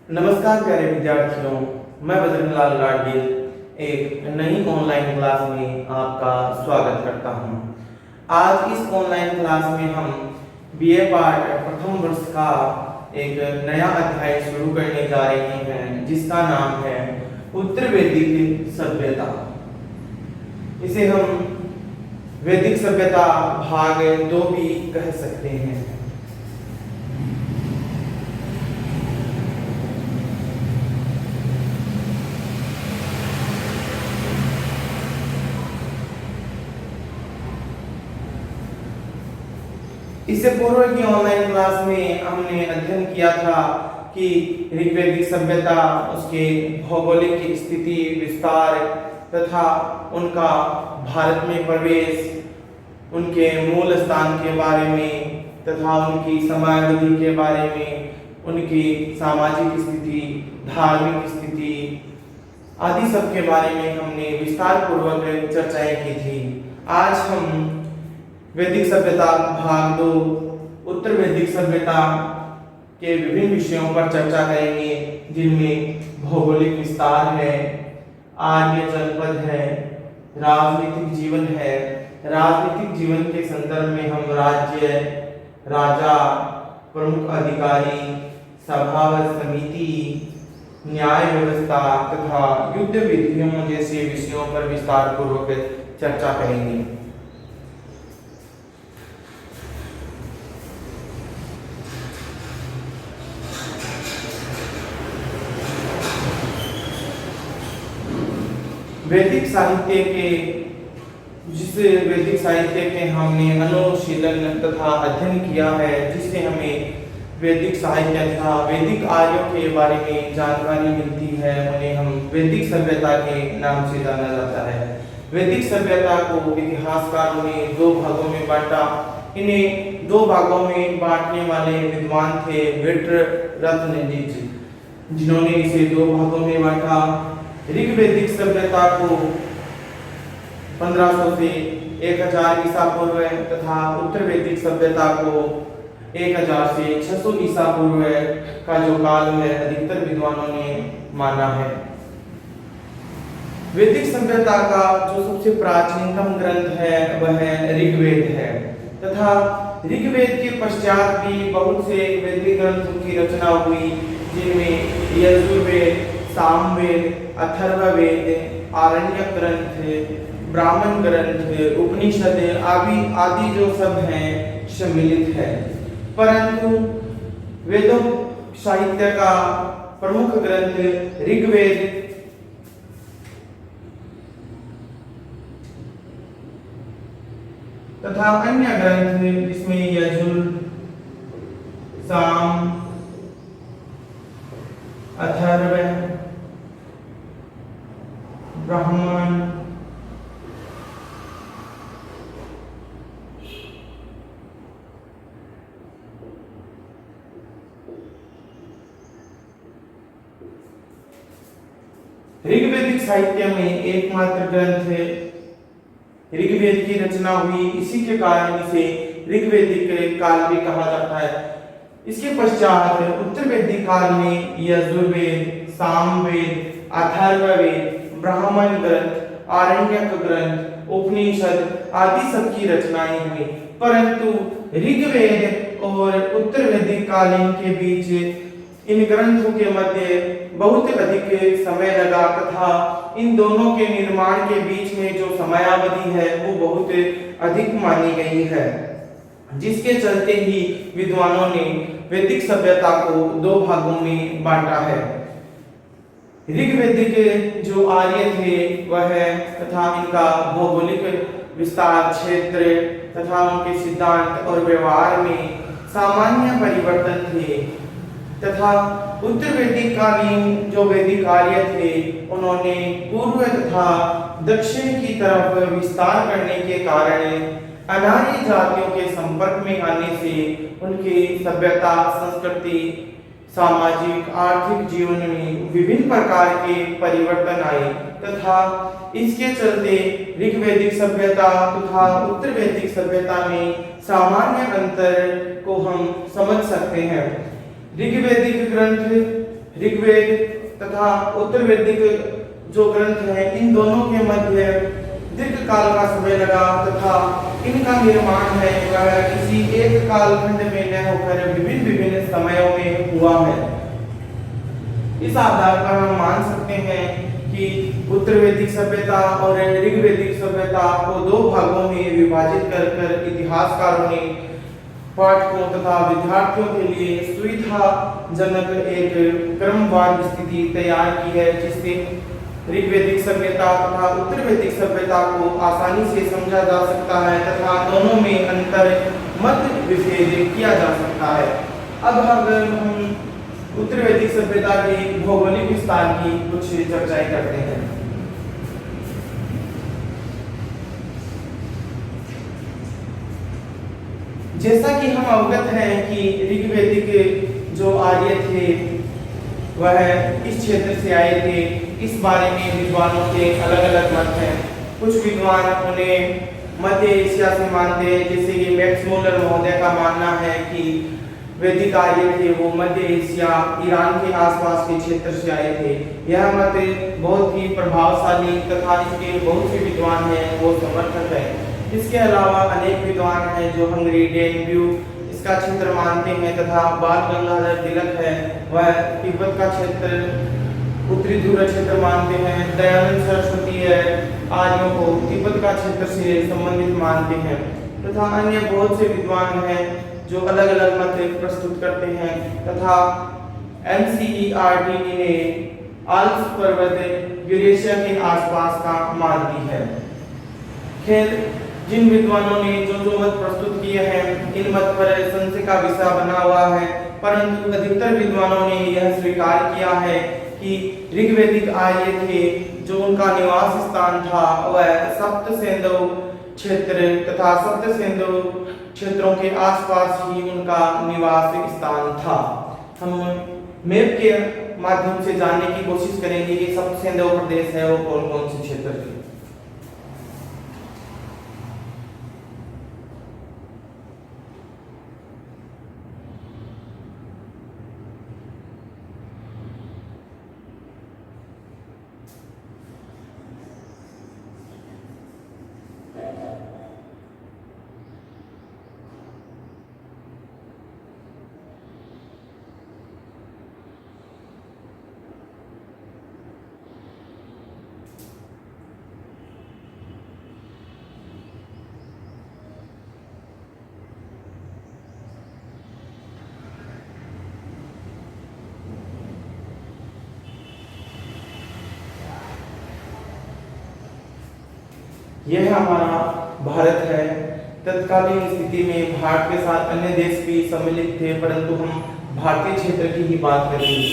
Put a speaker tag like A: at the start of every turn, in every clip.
A: नमस्कार प्यारे विद्यार्थियों, मैं बजरंगलाल लाडगिल एक नई ऑनलाइन क्लास में आपका स्वागत करता हूं। आज इस ऑनलाइन क्लास में हम बीए पार्ट प्रथम वर्ष का एक नया अध्याय शुरू करने जा रहे हैं जिसका नाम है उत्तर वैदिक सभ्यता। इसे हम वैदिक सभ्यता भाग 2 भी कह सकते हैं। इससे पूर्व की ऑनलाइन क्लास में हमने अध्ययन किया था कि ऋग्वैदिक सभ्यता, उसके भौगोलिक स्थिति, विस्तार तथा उनका भारत में प्रवेश, उनके मूल स्थान के बारे में तथा उनकी समयावधि के बारे में, उनकी सामाजिक स्थिति, धार्मिक स्थिति आदि सब के बारे में हमने विस्तार पूर्वक चर्चाएं की थी। आज हम वैदिक सभ्यता भाग 2 उत्तर वैदिक सभ्यता के विभिन्न विषयों पर चर्चा करेंगे, जिनमें भौगोलिक विस्तार है, आर्य जनपद है, राजनीतिक जीवन है। राजनीतिक जीवन के संदर्भ में हम राज्य, राजा, प्रमुख अधिकारी, सभा व समिति, न्याय व्यवस्था तथा युद्ध विधियों जैसे विषयों पर विस्तार पूर्वक चर्चा करेंगे। वैदिक साहित्य के हमने अनुशीलन तथा अध्ययन किया है, जिससे हमें वैदिक साहित्य तथा वैदिक आर्यों के बारे में जानकारी मिलती है। उन्हें हम वैदिक सभ्यता के नाम से जाना जाता है। वैदिक सभ्यता को इतिहासकारों ने 2 भागों में बांटा। इन्हें 2 भागों में बांटने वाले विद्वान थे विट्ररत्न जी, जिन्होंने इसे 2 भागों में बांटा। ऋग्वैदिक सभ्यता को 1500 से 1000 ईसा पूर्व तथा उत्तर वैदिक सभ्यता को 1000 से 600 ईसा पूर्व का जो काल है, अधिकतर विद्वानों ने माना है। वैदिक सभ्यता का जो सबसे प्राचीनतम ग्रंथ है वह ऋग्वेद है तथा ऋग्वेद के पश्चात भी बहुत से वैदिक ग्रंथों की रचना हुई, जिनमें यजुर्वेद, सामवेद, अथर्ववेद, आरण्यक ग्रंथ, ब्राह्मण ग्रंथ, उपनिषद आदि जो सब हैं सम्मिलित है। परंतु वेदों साहित्य का प्रमुख ग्रंथ ऋग्वेद तथा अन्य ग्रंथ जिसमें यजुर, साम, अथर्व, ब्राह्मण, ऋग्वैदिक साहित्य में एकमात्र ग्रंथ ऋग्वेद की रचना हुई। इसी के कारण इसे ऋग्वैदिक काल भी कहा जाता है। इसके पश्चात उत्तर वैदिक काल में यजुर्वेद, सामवेद, अथर्ववेद, ब्राह्मण ग्रंथ, आरण्यक ग्रंथ, उपनिषद आदि सब की रचनाएं हुई। परंतु ऋग्वेद और उत्तर वैदिक कालीन के बीच इन ग्रंथों के मध्य बहुत अधिक समय लगा तथा इन दोनों के निर्माण के बीच में जो समयावधि है वो बहुत अधिक मानी गई है, जिसके चलते ही विद्वानों ने वैदिक सभ्यता को 2 भागों में बांटा है। ऋग्वैदिक जो आर्य थे वह तथा इनका भौगोलिक विस्तार, क्षेत्र तथा उनके सिद्धांत और व्यवहार में सामान्य परिवर्तन थे तथा उत्तर वैदिक कालीन जो वैदिक आर्य थे उन्होंने पूर्व तथा दक्षिण की तरफ विस्तार करने के कारण अनार्य जातियों के संपर्क में आने से उनकी सभ्यता, संस्कृति, सामाजिक आर्थिक जीवन में विभिन्न प्रकार के परिवर्तन आए तथा इसके चलते ऋग्वैदिक सभ्यता तथा उत्तर वैदिक सभ्यता में सामान्य अंतर को हम समझ सकते हैं। ऋग्वैदिक ग्रंथ ऋग्वेद तथा उत्तर वैदिक जो ग्रंथ हैं, इन दोनों के मध्य दीर्घ काल का समय लगा तथा इनका निर्माण है वह किसी एक कालखंड में न होकर विभिन्न विभिन्न समयों में हुआ है। इस आधार पर हम मान सकते हैं कि उत्तर वैदिक सभ्यता और ऋग्वैदिक सभ्यता को दो भागों में विभाजित कर इतिहासकारों ने पाठकों तथा विद्यार्थियों के लिए सुविधाजनक एक क्रमवार स्थिति तैयार की है, जिससे ऋग्वैदिक सभ्यता तथा उत्तर वैदिक सभ्यता को आसानी से समझा जा सकता है तथा दोनों में अंतर मत विभेद किया जा सकता है। अब अगर हम उत्तर वैदिक सभ्यता के भौगोलिक विस्तार की कुछ चर्चाएं करते हैं। जैसा कि हम अवगत हैं कि ऋग्वैदिक जो आर्य थे वह इस क्षेत्र से आए थे। इस बारे में विद्वानों के अलग अलग मत हैं। कुछ विद्वान उन्हें मध्य एशिया से मानते हैं, जैसे कि मैक्स मूलर महोदय का मानना है कि वैदिक आर्य थे वो मध्य एशिया ईरान के आसपास के क्षेत्र से आए थे। यह मत बहुत ही प्रभावशाली तथा इसके बहुत से विद्वान हैं वो समर्थक है। इसके अलावा अनेक विद्वान हैं जो हंगरी, डेनब्यू इसका क्षेत्र मानते हैं तथा बाल गंगाधर तिलक है वह तिब्बत का क्षेत्र उत्तरी ध्रुव क्षेत्र मानते हैं। दयानंद सरस्वती है आर्यों को तिब्बत का क्षेत्र से संबंधित मानते हैं तथा अन्य बहुत से विद्वान हैं जो अलग अलग मत प्रस्तुत करते हैं तथा NCERT ने आल्प्स पर्वत यूरेशिया के आसपास का मानती है। खैर, जिन विद्वानों ने जो मत प्रस्तुत किए हैं इन मत पर संशय का विषय बना हुआ है, परंतु अधिकतर विद्वानों ने यह स्वीकार किया है कि ऋग्वैदिक आर्य थे जो उनका निवास स्थान था वह सप्त सिंधु क्षेत्र तथा सप्त सिंधु क्षेत्रों के आसपास ही उनका निवास स्थान था। हम मैप के माध्यम से जानने की कोशिश करेंगे कि सप्त सिंधु प्रदेश है वो कौन कौन से क्षेत्र थे। यह हमारा भारत है। तत्कालीन स्थिति में भारत के साथ अन्य देश भी सम्मिलित थे, परंतु हम भारतीय क्षेत्र की ही बात करेंगे।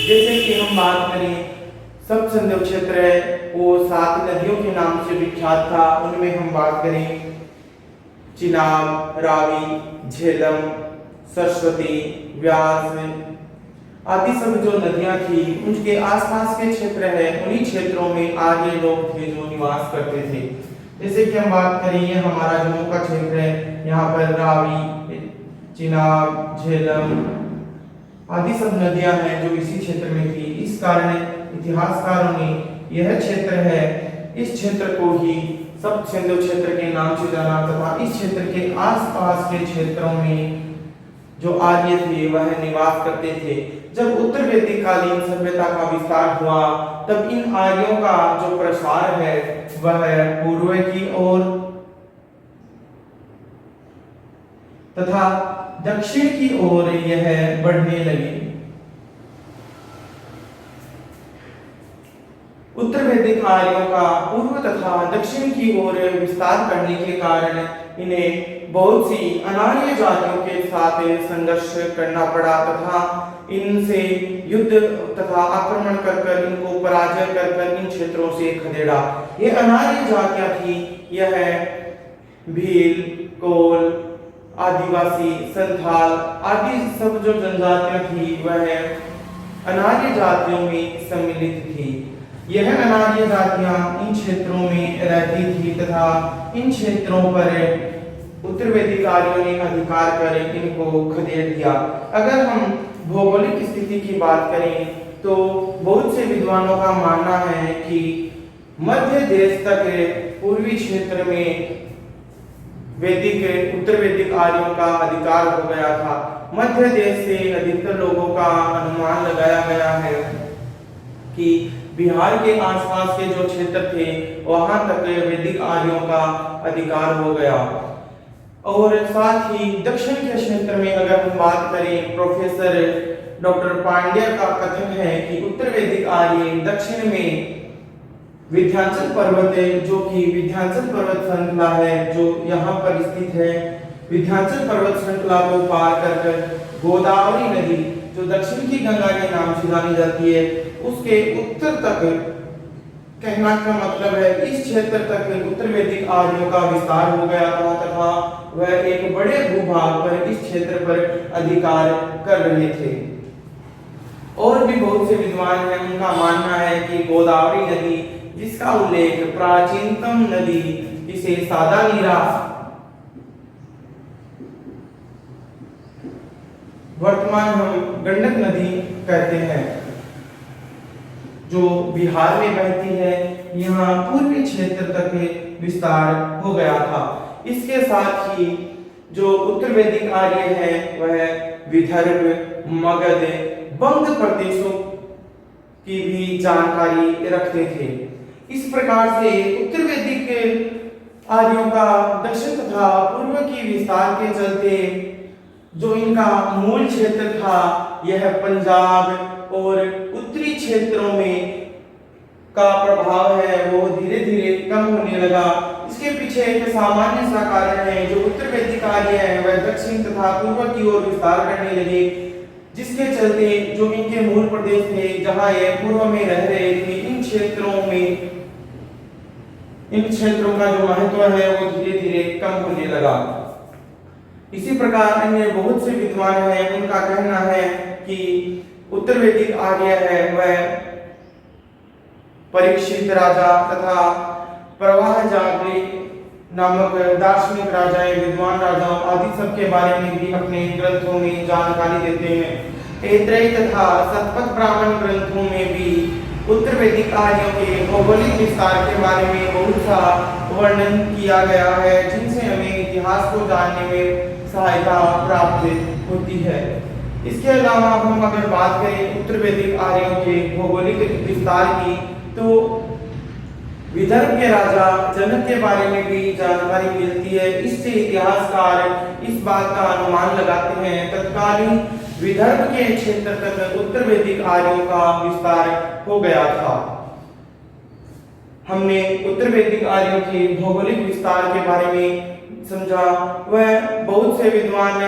A: जैसे कि हम बात करें सप्त सिंधु क्षेत्र है वो 7 नदियों के नाम से विख्यात था। उनमें हम बात करें चिनाब, रावी, झेलम, सरस्वती, व्यास आदि सब जो नदियां थी उनके आसपास के क्षेत्र है, उन्हीं क्षेत्रों में आर्य लोग थे जो निवास करते थे। जैसे कि हम बात करें ये हमारा जम्मू का क्षेत्र है, यहाँ पर रावी, चिनाब, झेलम आदि सब नदियां हैं जो इसी क्षेत्र में थी। इस कारण इतिहासकारों ने यह क्षेत्र है इस क्षेत्र को ही सप्त सिंधु क्षेत्र के नाम से जाना तथा इस क्षेत्र के आसपास के क्षेत्रों में जो आर्य थे वह निवास करते थे। जब उत्तर वैदिक कालीन सभ्यता का विस्तार हुआ तब इन आर्यों का जो प्रसार है वह पूर्व की ओर तथा दक्षिण की ओर यह बढ़ने लगी। उत्तर वैदिक आर्यों का पूर्व तथा दक्षिण की ओर विस्तार करने के कारण इन्हें बहुत सी अनार्य जातियों के साथ संघर्ष करना पड़ा तथा इनसे युद्ध तथा आक्रमण कर इनको पराजय कर इन क्षेत्रों से खदेड़ा। ये अनार्य जातियां थी, यह भील, कोल, आदिवासी, संथाल आदि सब जो जनजातियां थी वह अनार्य जातियों में सम्मिलित थी। यह अनार्य जातियां इन क्षेत्रों में रहती थी तथा इन क्षेत्रों पर उत्तर वैदिक आर्यों ने अधिकार कर इनको खदेड़ दिया। अगर हम भौगोलिक स्थिति की बात करें तो बहुत से विद्वानों का मानना है कि मध्य देश तक पूर्वी क्षेत्र में वैदिक उत्तर वैदिक आर्यों का अधिकार हो गया था। मध्य देश से अधिकतर लोगों का अनुमान लगाया गया है कि बिहार के आसपास के जो क्षेत्र थे वहां तक वैदिक आर्यों का अधिकार हो गया। और साथ ही दक्षिण के क्षेत्र में अगर हम बात करें, प्रोफेसर डॉक्टर पांड्या का कथन है कि उत्तर वैदिक आर्य दक्षिण में विंध्याचल पर्वत है, जो कि विंध्याचल पर्वत श्रृंखला है जो यहाँ पर स्थित है। विंध्याचल पर्वत श्रृंखला को पार कर गोदावरी नदी जो दक्षिण की गंगा के नाम से जानी जाती है उसके उत्तर तक, कहना का मतलब है इस क्षेत्र तक उत्तर वैदिक आर्यों का विस्तार हो गया था तथा वह एक बड़े भूभाग पर इस क्षेत्र पर अधिकार कर रहे थे। और भी बहुत से विद्वान हैं, उनका मानना है कि गोदावरी नदी, जिसका उल्लेख प्राचीनतम नदी जिसे सादानीरा वर्तमान हम गंडक नदी कहते हैं, जो बिहार में बहती है, यहाँ पूर्वी क्षेत्र तक विस्तार हो गया था। इसके साथ ही जो उत्तर वैदिक आर्य हैं वह विदर्भ, मगध, बंग प्रदेशों की भी जानकारी रखते थे। इस प्रकार से उत्तर वैदिक आर्यों का दक्षिण तथा पूर्व की विस्तार के चलते जो इनका मूल क्षेत्र था यह पंजाब और उत्तरी क्षेत्रों में का प्रभाव है वो धीरे धीरे कम होने लगा। इसके पीछे एक सामान्य सा कारण है, जो उत्तर वैदिक आर्य हैं वह दक्षिण तथा पूर्व की ओर विस्तार करने लगे, जिसके चलते जो इनके मूल प्रदेश थे जहां ये पूर्व में रह रहे थे, इन क्षेत्रों का जो महत्व है वो धीरे धीरे कम होने लगा। इसी प्रकार अन्य बहुत से विद्वान हैं, उनका कहना है कि उत्तर वैदिक आर्य है वह परीक्षित राजा तथा प्रवाहजागरी नामक दार्शनिक राजाएं, विद्वान राजाओं आदि सब के बारे में भी अपने ग्रंथों में जानकारी देते हैं। ऐत्रेय तथा शतपथ ब्राह्मण ग्रंथों में भी उत्तर वैदिक आर्यों के भौगोलिक विस्तार के बारे में बहुत सा वर्णन किया गया है, जिनसे हमें इतिहास को जानने में सहायता प्राप्त होती है। इसके अलावा हम अगर बात करें उत्तर वैदिक आर्यों के भौगोलिक विस्तार की, तो विदर्भ के राजा जनक के बारे में भी जानकारी मिलती है। इससे इतिहासकार इस बात का अनुमान लगाते हैं तत्कालीन विदर्भ के क्षेत्र तक उत्तर वैदिक आर्यों का विस्तार हो गया था। हमने उत्तर वैदिक आर्यों के भौगोलिक विस्तार के बारे में समझा। वह बहुत से विद्वान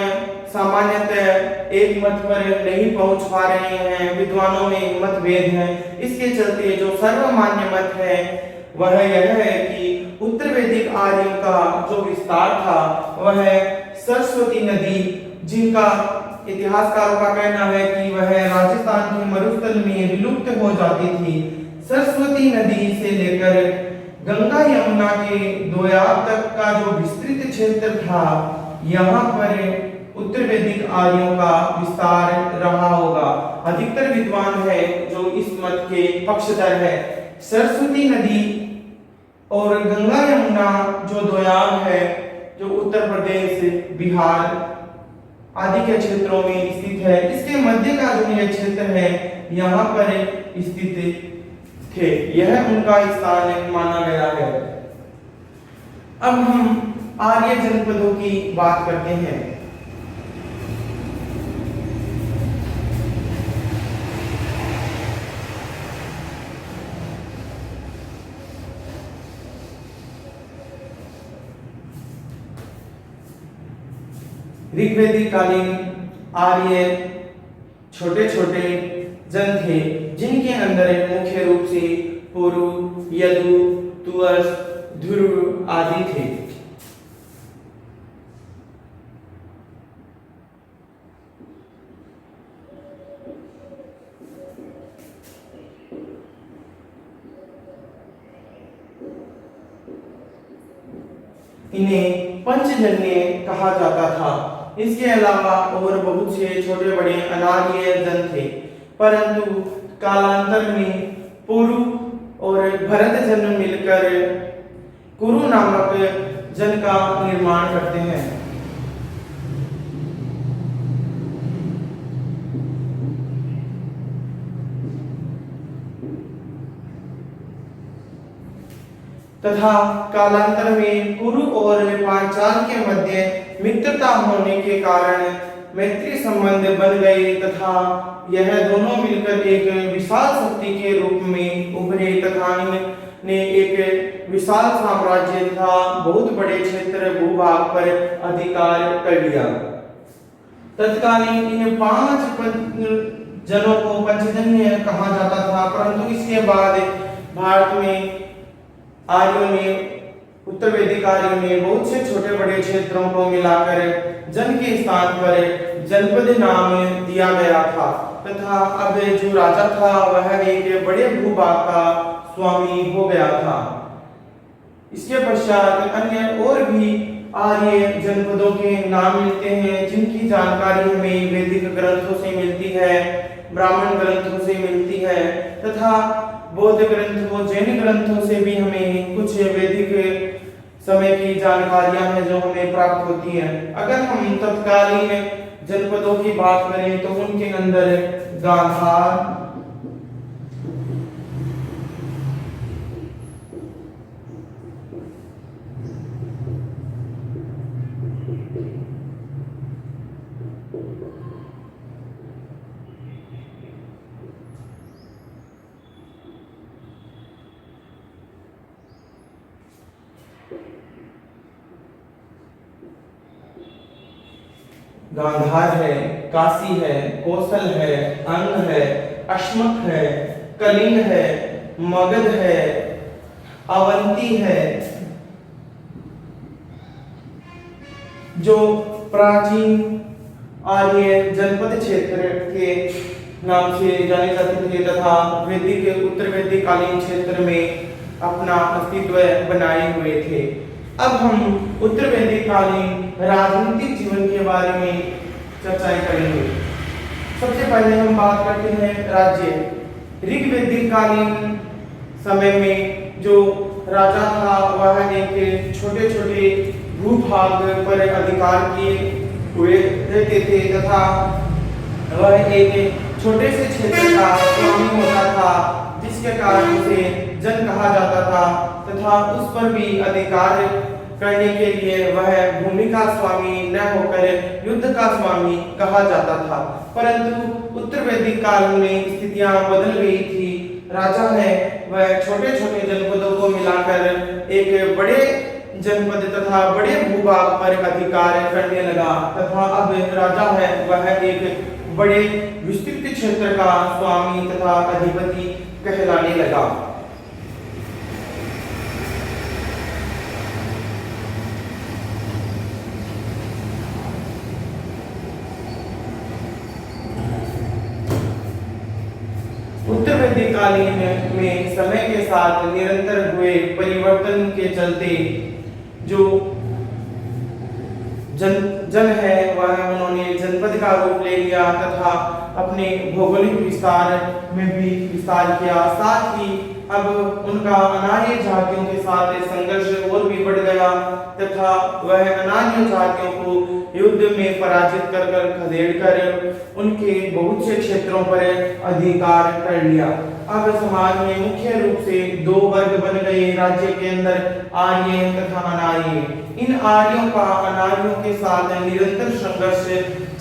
A: सामान्यतः एक मत पर नहीं पहुंच पा रहे हैं, विद्वानों में मतभेद हैं। इसके चलते जो सर्वमान्य मत है वह यह है कि उत्तर वैदिक आर्यों का जो विस्तार था वह सरस्वती नदी, जिनका इतिहासकारों का कहना है कि वह राजस्थान के मरुस्थल में विलुप्त हो जाती थी, सरस्वती नदी से लेकर गंगा यमुना के दोयाब तक का जो विस्तृत क्षेत्र था, यहाँ पर उत्तर वैदिक आर्यों का विस्तार रहा होगा। अधिकतर विद्वान है जो इस मत के पक्षधर है। सरस्वती नदी और गंगा यमुना जो दोयाब है, जो उत्तर प्रदेश, बिहार आदि के क्षेत्रों में स्थित है, इसके मध्य का जो यह क्षेत्र है यहाँ पर स्थित थे, यह उनका स्थान माना गया है। अब हम आर्य जनपदों की बात करते हैं। ऋग्वैदिक कालीन आर्य छोटे छोटे जन थे, जिनके अंदर मुख्य रूप से पुरु, यदु, तुअस, ध्रुव आदि थे। इन्हें पंचजन्य कहा जाता था। इसके अलावा और बहुत से छोटे बड़े अनार्य जन थे, परंतु कालांतर में पुरु और भरत जन मिलकर कुरु नामक जन का निर्माण करते हैं। तथा कालांतर में कुरु और पांचाल के मध्य मित्रता होने के कारण मैत्री संबंध बन गए तथा यह दोनों मिलकर एक विशाल शक्ति के रूप में उभरे तथा इन्होंने एक विशाल साम्राज्य तथा बहुत बड़े क्षेत्र भूभाग पर अधिकार कर लिया। तत्कालीन इन 5 जनों को पंचजन्य कहा जाता था, परंतु इसके बाद भारत में आर्यों ने, उत्तर वैदिक आर्यों ने बहुत से छोटे बड़े क्षेत्रों को मिलाकर जन के स्थान पर जनपद नाम दिया गया था तथा अब जो राजा था वह एक बड़े भूभाग का स्वामी हो गया था। इसके पश्चात अन्य और भी आर्य जनपदों के नाम मिलते हैं जिनकी जानकारी हमें वैदिक ग्रंथों से मिलती है, ब्राह्मण ग्रंथों से मिलती है तथा बौद्ध ग्रंथों, जैन ग्रंथों से भी हमें कुछ वैदिक समय की जानकारियां हैं जो हमें प्राप्त होती हैं। अगर हम तत्कालीन जनपदों की बात करें तो उनके अंदर गांधार, गांधार है, काशी है, कौशल है, अंग है, अश्मक है, कलिंग है, मगध है, अवंती है, जो प्राचीन आर्य जनपद क्षेत्र के नाम से जाने जाते थे तथा वैदिक उत्तर वैदिक कालीन क्षेत्र में अपना अस्तित्व बनाए हुए थे। अब हम उत्तर वैदिक कालीन राजनीतिक जीवन के बारे में चर्चाएं करेंगे। सबसे पहले हम बात करते हैं राज्य। ऋग्वैदिक कालीन समय में जो राजा था वह एक छोटे छोटे भूभाग पर अधिकार किए हुए रहते थे तथा वह एक छोटे से क्षेत्र का स्वामी होता था जिसके कारण उसे जन कहा जाता था तथा उस पर भी अधिकार करने के लिए वह भूमि का स्वामी न होकर युद्ध का स्वामी कहा जाता था। परंतु उत्तर वैदिक काल में स्थितियां बदल गई थी। राजा है वह छोटे छोटे जनपदों को मिलाकर एक बड़े जनपद तथा बड़े भूभाग पर अधिकार करने लगा तथा अब राजा है वह एक बड़े विस्तृत क्षेत्र का स्वामी तथा अधिपति कहलाने लगा। उत्तर वैदिक कालीन में समय के साथ निरंतर हुए परिवर्तन के चलते जो जन है वह उन्होंने जनपद का रूप ले लिया तथा अपने भौगोलिक विस्तार में भी विस्तार किया। साथ ही अब उनका अनार्य जातियों के साथ संघर्ष और भी बढ़ गया तथा वह अनार्य जातियों को युद्ध में पराजित कर खदेड़ कर उनके बहुत से क्षेत्रों पर अधिकार कर लिया। अब समाज में मुख्य रूप से 2 वर्ग बन गए राज्य के अंदर, आर्य तथा अनार्य। इन आर्यों का अनार्यों के साथ निरंतर संघर्ष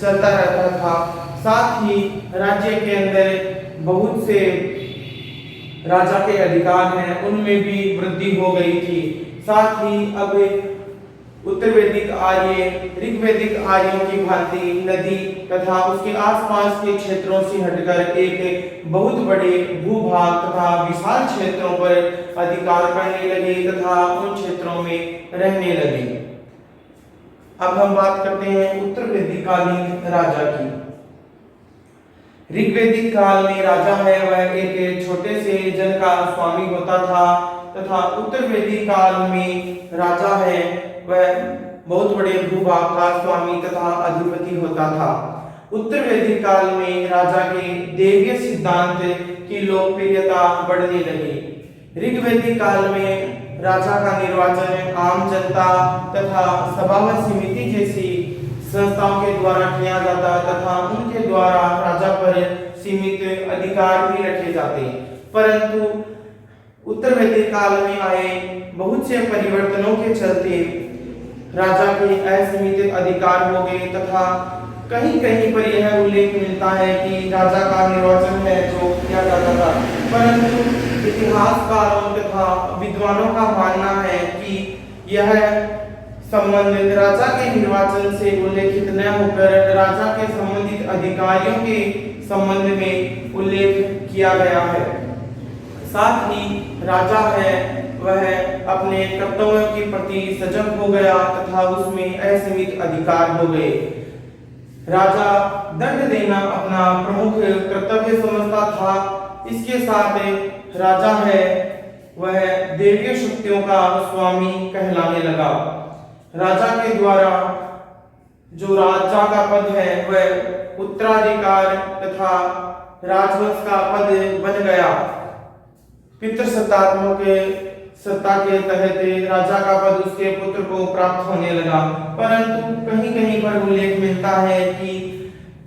A: चलता रहता था। साथ ही राज्य के अंदर बहुत से राजा के अधिकार हैं उनमें भी वृद्धि हो गई थी। साथ ही अब उत्तर वैदिक आर्य ऋग्वैदिक आर्यों की भांति नदी तथा उसके आसपास के क्षेत्रों से हटकर एक बहुत बड़े भूभाग तथा विशाल क्षेत्रों पर अधिकार करने लगे तथा उन क्षेत्रों में रहने लगे। अब हम बात करते हैं उत्तर वैदिक कालीन राजा की। ऋग्वैदिक काल में राजा है वह एक छोटे से जन का स्वामी होता था तथा उत्तर वैदिक काल में राजा है वह बहुत बड़े भूभाग का स्वामी तथा अधिपति होता था। उत्तर वैदिक काल में राजा के देवीय सिद्धांत की लोकप्रियता बढ़ने लगी। ऋग्वैदिक काल में राजा का निर्वाचन आम जनता तथा सभावत समिति जैसी संस्थाओं के द्वारा किया जाता तथा उनके द्वारा राजा पर सीमित अधिकार भी रखे जाते, परंतु उत्तर वैदिक काल में आए बहुत से परिवर्तनों के चलते राजा के असीमित अधिकार हो गए तथा कहीं कहीं पर यह उल्लेख मिलता है कि राजा का निर्वाचन है जो किया जाता था, परंतु इतिहासकारों तथा विद्वानों का मानना है कि यह संबंध राजा के निर्वाचन से उल्लेखित न होकर राजा के संबंधित अधिकारियों के संबंध में उल्लेख किया गया है। साथ ही राजा है वह अपने कर्तव्यों के प्रति सजग हो गया तथा उसमें असीमित अधिकार हो गए। राजा दंड देना अपना प्रमुख कर्तव्य समझता था। इसके साथ राजा है वह देवीय शक्तियों का स्वामी कहलाने लगा। राजा के द्वारा जो राजा का पद है वह उत्तराधिकार तथा राजवंश का पद बन गया। पितृसत्तात्मक सत्ता के तहत राजा का पद उसके पुत्र को प्राप्त होने लगा, परंतु कहीं कहीं पर उल्लेख मिलता है कि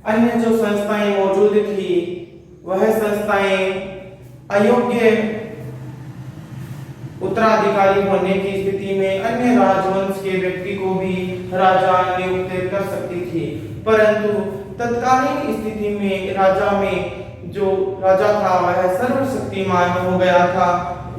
A: अन्य जो संस्थाएं मौजूद थी वह संस्थाएं अयोग्य उत्तराधिकारी होने की स्थिति में अन्य राजवंश के व्यक्ति को भी राजा नियुक्त कर सकती थी, परंतु तत्कालीन स्थिति में राजा में जो राजा था वह सर्वशक्तिमान हो गया था।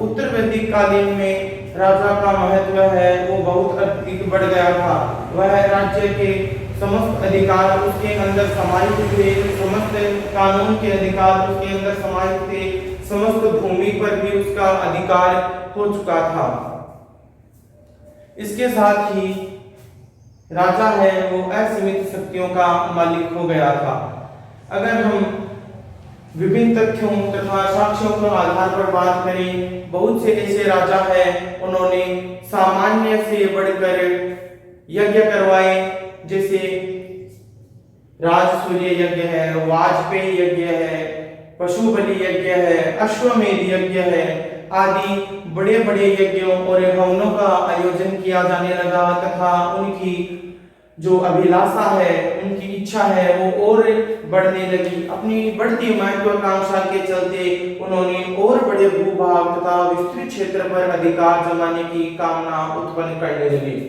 A: उत्तर वैदिक कालीन में राजा का महत्व है वो बहुत अधिक बढ़ गया था। वह राज्य के समस्त अधिकार उसके अंदर समाहित थे, समस्त कानून के अधिकार उसके अंदर समाहित थे, समस्त भूमि पर भी उसका अधिकार हो चुका था। इसके साथ ही राजा है वो असीमित शक्तियों का मालिक हो गया था। अगर हम विभिन्न तथ्यों तथा साक्ष्यों के आधार पर बात करें, बहुत से ऐसे राजा हैं उन्होंने सामान्य से बढ़कर यज्ञ करवाए, जैसे राजसूय यज्ञ है, वाजपेयी यज्ञ है, पशु बलि यज्ञ है, अश्वमेध यज्ञ है आदि बड़े बड़े यज्ञों और हवनों का आयोजन किया जाने लगा तथा उनकी जो अभिलाषा है उनकी इच्छा है वो और बढ़ने लगी। अपनी बढ़ती महत्वाकांक्षा के चलते उन्होंने और बड़े भूभाग तथा विस्तृत क्षेत्र पर अधिकार जमाने की कामना उत्पन्न करने लगी।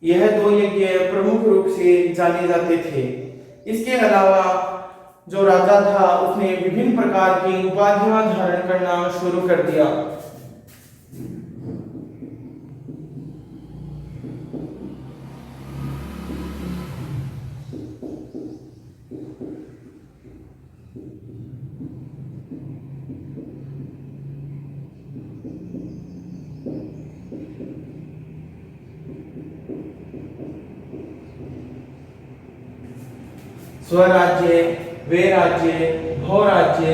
A: यह दो यज्ञ प्रमुख रूप से जाने जाते थे। इसके अलावा जो राजा था उसने विभिन्न प्रकार की उपाधियां धारण करना शुरू कर दिया। स्वराज्य, वेराज्य, भौराज्य,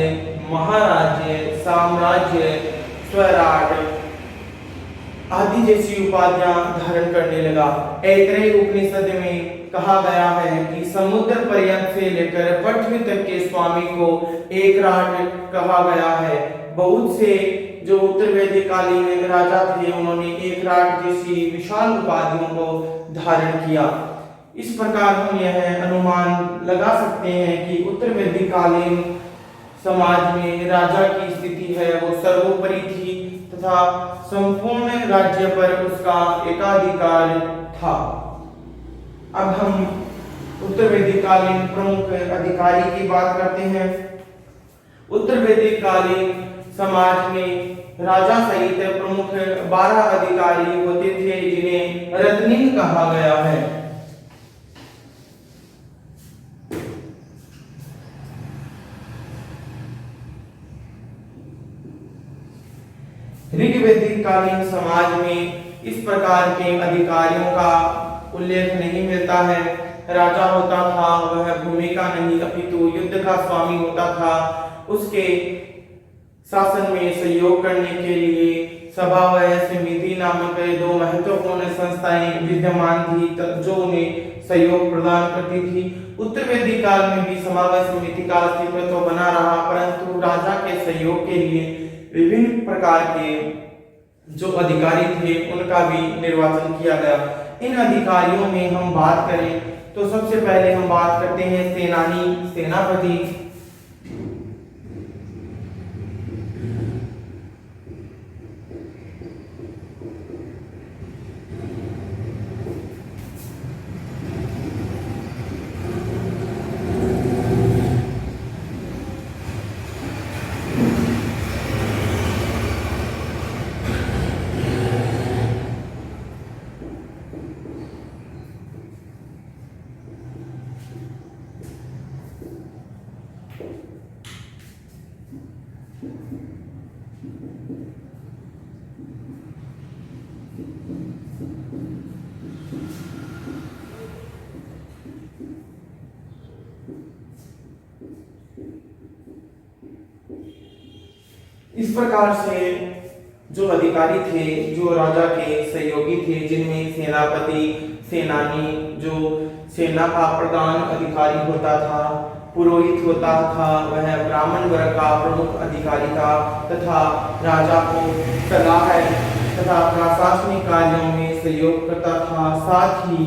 A: महाराज्य, साम्राज्य, स्वराट आदि जैसी उपाधियां धारण करने लगा। ऐतरेय उपनिषद में कहा गया है कि समुद्र पर्यंत से लेकर पृथ्वी तक के स्वामी को एक राट कहा गया है। बहुत से जो उत्तर वैदिक कालीन राजा थे उन्होंने एक राट जैसी विशाल उपाधियों को धारण किया। इस प्रकार हम यह अनुमान लगा सकते हैं कि उत्तर वैदिक कालीन समाज में राजा की स्थिति है वो सर्वोपरि थी तथा संपूर्ण राज्य पर उसका एकाधिकार था। अब हम उत्तर वैदिक कालीन प्रमुख अधिकारी की बात करते हैं। उत्तर वैदिक कालीन समाज में राजा सहित प्रमुख 12 अधिकारी होते थे जिन्हें रत्निन कहा गया है। ऋग्वैदिक कालीन समाज में इस प्रकार के अधिकारियों का उल्लेख नहीं मिलता है। राजा होता था वह भूमि का नहीं अपितु युद्ध का स्वामी होता था। उसके शासन में सहयोग करने के लिए सभा व समिति नामक दो महत्वपूर्ण संस्थाएं विद्यमान थी जो उन्हें सहयोग प्रदान करती थी। उत्तर वैदिक काल में भी सभा व समिति का अस्तित्व तो बना रहा, परंतु राजा के सहयोग के लिए विभिन्न प्रकार के जो अधिकारी थे उनका भी निर्वाचन किया गया। इन अधिकारियों में हम बात करें तो सबसे पहले हम बात करते हैं सेनानी, सेनापति। इस प्रकार से जो अधिकारी थे जो राजा के सहयोगी थे, जिनमें सेनापति, सेनानी, जो सेना का प्रधान अधिकारी होता था, पुरोहित होता था, वह ब्राह्मण वर्ग का प्रमुख अधिकारी था तथा राजा को सलाह तथा प्रशासनिक कार्यों में सहयोग करता था। साथ ही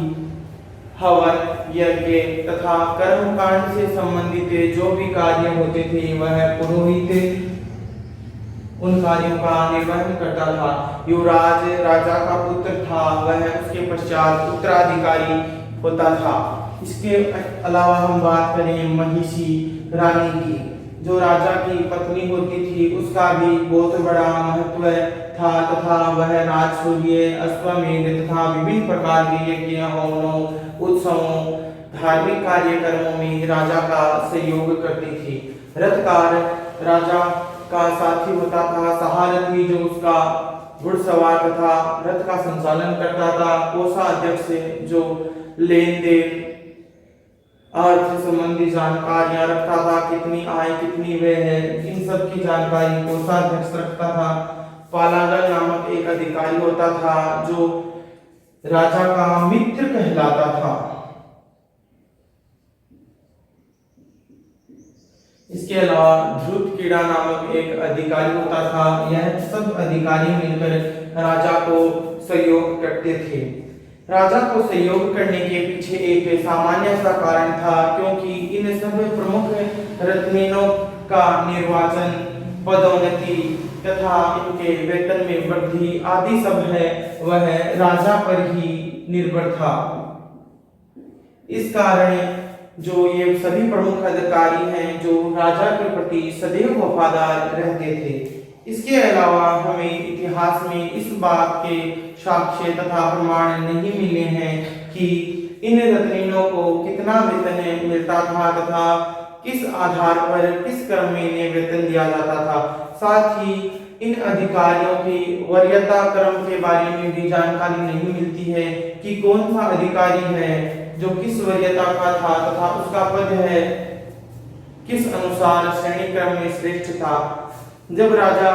A: हवन, यज्ञ तथा कर्मकांड से संबंधित जो भी कार्य होते थे वह पुरोहित उन कार्यों का निर्वहन करता था। युवराज राजा का पुत्र था, वह उसके पश्चात उत्तराधिकारी होता था। इसके अलावा हम बात करें महिषी रानी की, जो राजा की पत्नी होती थी, उसका भी बहुत बड़ा महत्व था तथा वह राजसूय, अश्वमेध तथा विभिन्न प्रकार के यज्ञ, हवनों, उत्सवों, धार्मिक कार्यक्रमों में राजा का सहयोग करती थी। रथकार राजा का साथी होता था। सहारथी जो उसका घुड़सवार तथा रथ का संचालन करता था। कोषाध्यक्ष जो लेन देन, अर्थ संबंधी जानकारियां रखता था, कितनी आय कितनी व्यय है, इन सब की जानकारी कोषाध्यक्ष रखता था। पालागल नामक एक अधिकारी होता था जो राजा का मित्र कहलाता था। इसके अलावा ध्रुत कीड़ा नामक एक अधिकारी होता था। यह सब अधिकारी मिलकर राजा को सहयोग करते थे। राजा को सहयोग करने के पीछे एक सामान्य सा कारण था, क्योंकि इन सब प्रमुख रत्नीनों का निर्वाचन, पदोन्नति तथा इनके वेतन में वृद्धि आदि सब है वह राजा पर ही निर्भर था। इस कारण जो ये सभी प्रमुख अधिकारी हैं जो राजा के प्रति सदैव वफादार रहते थे। इसके अलावा हमें इतिहास में इस बात के साक्ष्य तथा प्रमाण नहीं मिले हैं कि इन रत्नीनों को कितना वेतन मिलता था तथा किस आधार पर किस क्रम में इन्हें वेतन दिया जाता था। साथ ही इन अधिकारियों की वरीयता क्रम के बारे में भी जानकारी नहीं मिलती है कि कौन सा अधिकारी है जो किस वरीयता का था तथा उसका पद है किस अनुसार श्रेणी क्रम में श्रेष्ठ था। जब राजा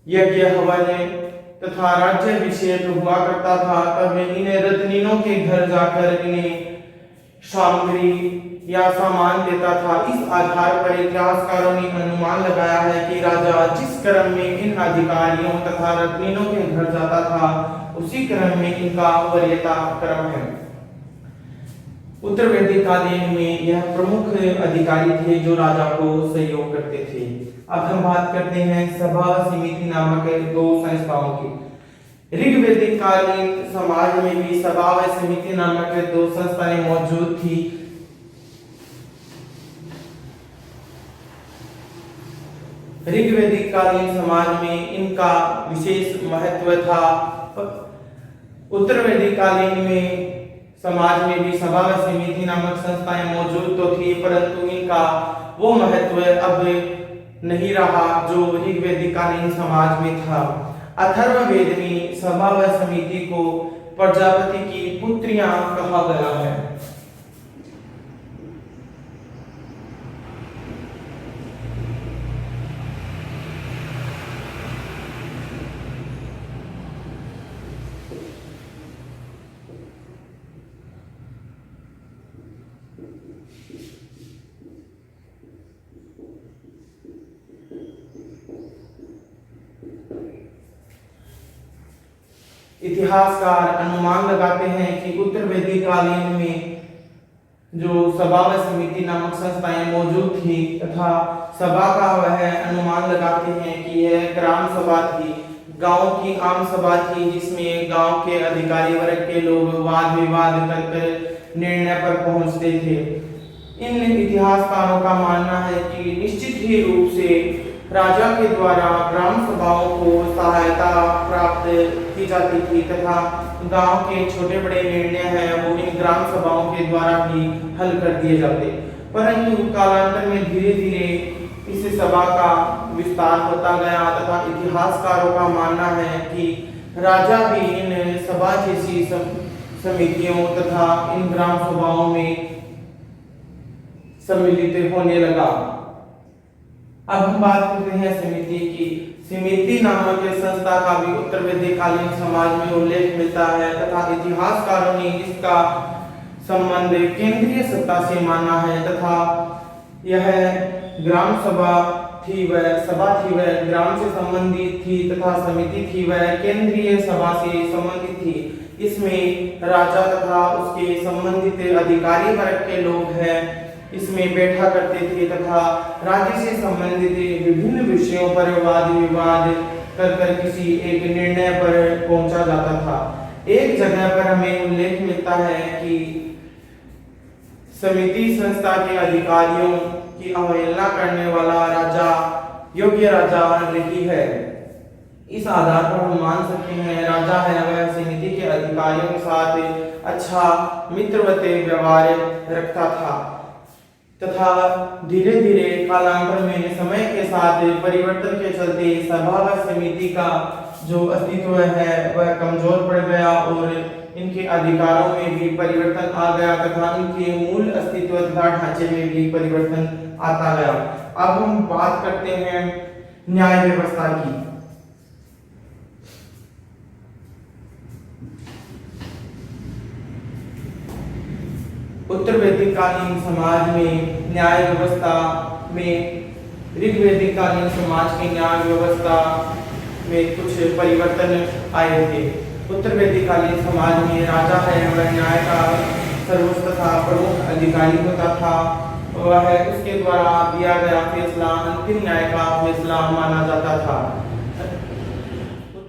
A: यज्ञ, हवन तथा राज्याभिषेक हुआ करता था तब इन रत्नीनों के घर जाकर इन्हें सामग्री या सामान देता था। इस आधार पर इतिहासकारों ने अनुमान लगाया है कि राजा जिस क्रम में इन अधिकारियों तथा रत्नीनों के घर जाता था उसी क्रम में इनका वरीयता क्रम है। उत्तर वैदिक कालीन में यह प्रमुख अधिकारी थे जो राजा को सहयोग करते थे। अब हम बात करते हैं सभा समिति नामक दो संस्थाओं की। ऋग्वैदिक कालीन समाज में भी सभा व समिति नामक दो संस्थाएं मौजूद थी। ऋग्वैदिक कालीन समाज में इनका विशेष महत्व था। उत्तर वैदिक कालीन में समाज में भी सभा व समिति नामक संस्थाएं मौजूद तो थी, परंतु इनका वो महत्व अब नहीं रहा जो ऋग्वैदिक कालीन समाज में था। अथर्ववेद में सभा व समिति को प्रजापति की पुत्रियां कहा गया है। इतिहासकार अनुमान लगाते हैं कि उत्तर वैदिक कालीन में जो सभा व समिति नामक संस्थाएं मौजूद थी तथा सभा का वह अनुमान लगाते हैं कि यह ग्राम सभा थी, गांव की आम सभा थी, जिसमें गांव के अधिकारी वर्ग के लोग वाद विवाद कर निर्णय पर पहुंचते थे। इन इतिहासकारों का मानना है कि निश्चित ही रूप से राजा के द्वारा ग्राम सभाओं को सहायता प्राप्त की जाती थी तथा गांव के छोटे बड़े निर्णय हैं वो इन ग्राम सभाओं के द्वारा भी हल कर दिए जाते। परंतु कालांतर में धीरे धीरे इस सभा का विस्तार होता गया तथा इतिहासकारों का मानना है कि राजा भी इन सभा जैसी समितियों तथा इन ग्राम सभाओं में सम्मिलित होने लगा। अब हम बात करते हैं समिति की। समिति नामक संस्था का भी उत्तर वैदिक कालीन समाज में उल्लेख मिलता है तथा इतिहासकारों ने इसका संबंध केंद्रीय सत्ता से माना है तथा यह ग्राम सभा थी वह ग्राम से संबंधित थी तथा समिति थी वह केंद्रीय सभा से संबंधित थी। इसमें राजा तथा उसके संबंधित अधिकारी वर्ग के लोग हैं इसमें बैठा करते थे तथा राज्य से संबंधित विभिन्न विषयों पर वाद विवाद कर किसी एक निर्णय पर पहुंचा जाता था। एक जगह पर हमें उल्लेख मिलता है कि समिति संस्था के अधिकारियों की अवहेलना करने वाला राजा योग्य राजा नहीं है। इस आधार पर हम मान सकते हैं राजा है वह समिति के अधिकारियों के साथ अच्छा मित्रवत व्यवहार रखता था तथा धीरे धीरे कालांतर में समय के साथ परिवर्तन के चलते सभा व समिति का जो अस्तित्व है वह कमजोर पड़ गया और इनके अधिकारों में भी परिवर्तन आ गया तथा इनके मूल अस्तित्व तथा ढांचे में भी परिवर्तन आता गया। अब हम बात करते हैं न्याय व्यवस्था की। उत्तर वैदिक कालीन समाज में न्याय व्यवस्था में ऋग्वैदिक कालीन समाज की न्याय व्यवस्था में कुछ परिवर्तन आए थे। उत्तर वैदिक कालीन समाज में राजा है वह न्याय का सर्वोच्च तथा प्रमुख अधिकारी होता था। वह उसके द्वारा दिया गया फैसला अंतिम न्याय का फैसला माना जाता था।